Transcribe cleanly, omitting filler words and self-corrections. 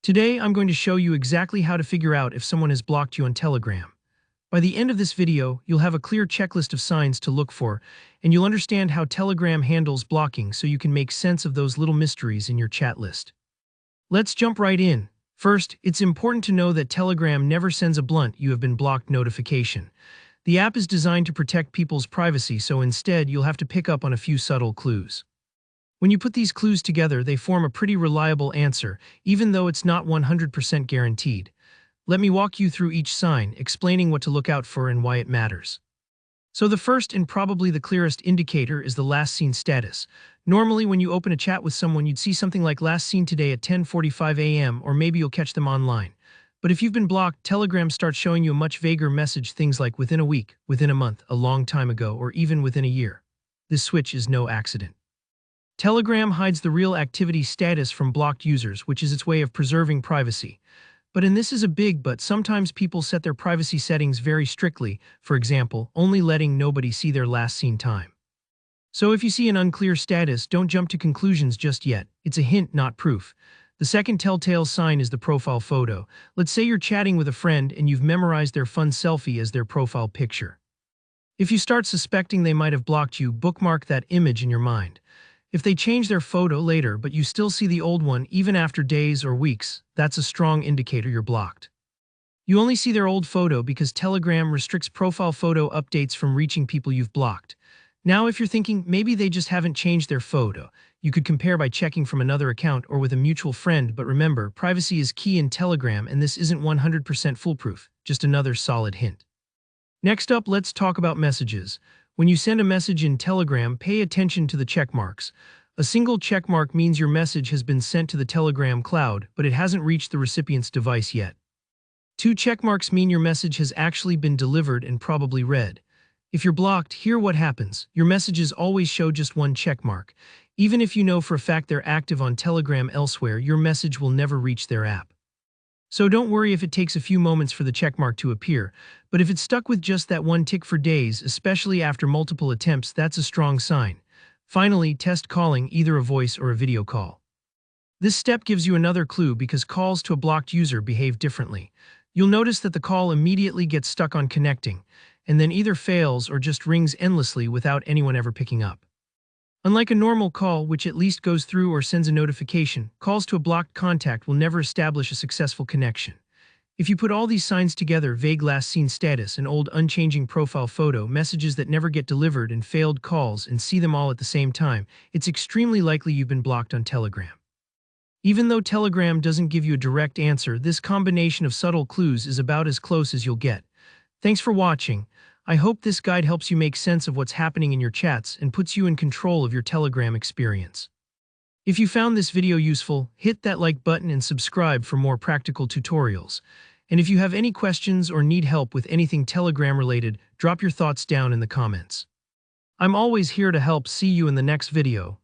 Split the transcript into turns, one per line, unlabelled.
Today, I'm going to show you exactly how to figure out if someone has blocked you on Telegram. By the end of this video, you'll have a clear checklist of signs to look for, and you'll understand how Telegram handles blocking so you can make sense of those little mysteries in your chat list. Let's jump right in. First, it's important to know that Telegram never sends a blunt "you have been blocked" notification. The app is designed to protect people's privacy, so instead you'll have to pick up on a few subtle clues. When you put these clues together, they form a pretty reliable answer, even though it's not 100% guaranteed. Let me walk you through each sign, explaining what to look out for and why it matters. So the first and probably the clearest indicator is the last seen status. Normally, when you open a chat with someone, you'd see something like "last seen today at 10:45 a.m." or maybe you'll catch them online. But if you've been blocked, Telegram starts showing you a much vaguer message, things like "within a week," "within a month," "a long time ago," or even "within a year." This switch is no accident. Telegram hides the real activity status from blocked users, which is its way of preserving privacy. But and this is a big but, sometimes people set their privacy settings very strictly, for example, only letting nobody see their last seen time. So if you see an unclear status, don't jump to conclusions just yet. It's a hint, not proof. The second telltale sign is the profile photo. Let's say you're chatting with a friend and you've memorized their fun selfie as their profile picture. If you start suspecting they might have blocked you, bookmark that image in your mind. If they change their photo later but you still see the old one even after days or weeks, that's a strong indicator you're blocked. You only see their old photo because Telegram restricts profile photo updates from reaching people you've blocked. Now, if you're thinking maybe they just haven't changed their photo, you could compare by checking from another account or with a mutual friend, but remember, privacy is key in Telegram and this isn't 100% foolproof, just another solid hint. Next up, let's talk about messages. When you send a message in Telegram, pay attention to the check marks. A single check mark means your message has been sent to the Telegram cloud, but it hasn't reached the recipient's device yet. Two check marks mean your message has actually been delivered and probably read. If you're blocked, hear what happens. Your messages always show just one check mark. Even if you know for a fact they're active on Telegram elsewhere, your message will never reach their app. So don't worry if it takes a few moments for the checkmark to appear, but if it's stuck with just that one tick for days, especially after multiple attempts, that's a strong sign. Finally, test calling, either a voice or a video call. This step gives you another clue because calls to a blocked user behave differently. You'll notice that the call immediately gets stuck on connecting, and then either fails or just rings endlessly without anyone ever picking up. Unlike a normal call, which at least goes through or sends a notification, calls to a blocked contact will never establish a successful connection. If you put all these signs together, vague last seen status, an old unchanging profile photo, messages that never get delivered, and failed calls, and see them all at the same time, it's extremely likely you've been blocked on Telegram. Even though Telegram doesn't give you a direct answer, this combination of subtle clues is about as close as you'll get. Thanks for watching. I hope this guide helps you make sense of what's happening in your chats and puts you in control of your Telegram experience. If you found this video useful, hit that like button and subscribe for more practical tutorials. And if you have any questions or need help with anything Telegram related, drop your thoughts down in the comments. I'm always here to help. See you in the next video.